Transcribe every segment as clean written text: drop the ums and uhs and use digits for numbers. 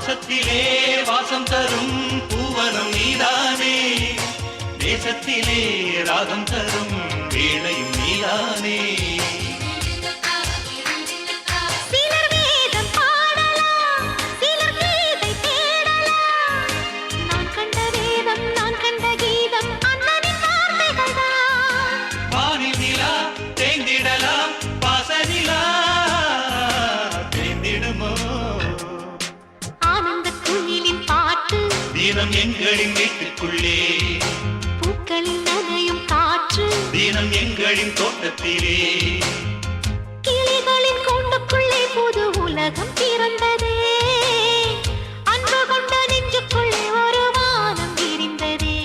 வாசத்திலே வாசம் தரும் பூவனம் நீதானே, தேசத்திலே ராகம் தரும் வீணையும் நீதானே. தினம் எங்களின் வீட்டுக்குள்ளே பூக்களில் நனையும் காற்று, தினம் எங்களின் தோட்டத்திலே கிளிகளின் கூண்டுக்குள்ளே புது உலகம் பிறந்ததே. அன்பு கொண்ட நெஞ்சுக்குள்ளே ஒரு வானம் விரிந்ததே.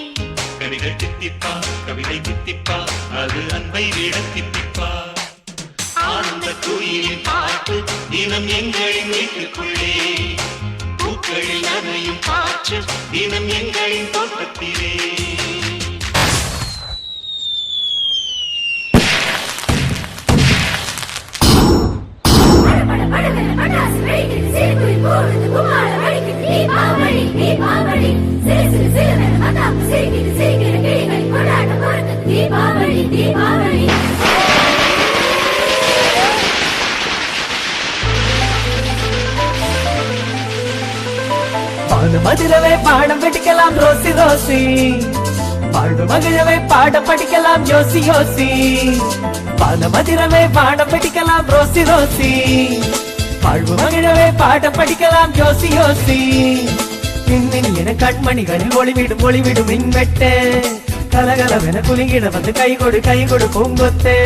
கவிகள் தித்திப்பா கவிதை தித்திப்பா, அது அன்பை விட தித்திப்பா. ஆனந்த குயிலின் பாட்டு தினம் எங்களின் வீட்டுக்குள்ளே, பூக்களில் நனையும் காற்று தினம் எங்களின் தோட்டத்திலே. மதுரவை பாடம் படிக்கலாம் ரோசி ரோசி, வாழ்வு மகிழவை பாடம் படிக்கலாம் யோசி யோசி. பால மதுரவை பாடம் படிக்கலாம் ரோசி ரோசி, வாழ்வு மகிழவை பாடம் படிக்கலாம் யோசி யோசி. மின்மினி என கண்மணிகளில் ஒளிவிடும் ஒளிவிடும் மின்வெட்டு, கலகலவென குலுங்கிட வந்து கை கொடு பூங்கொத்தே.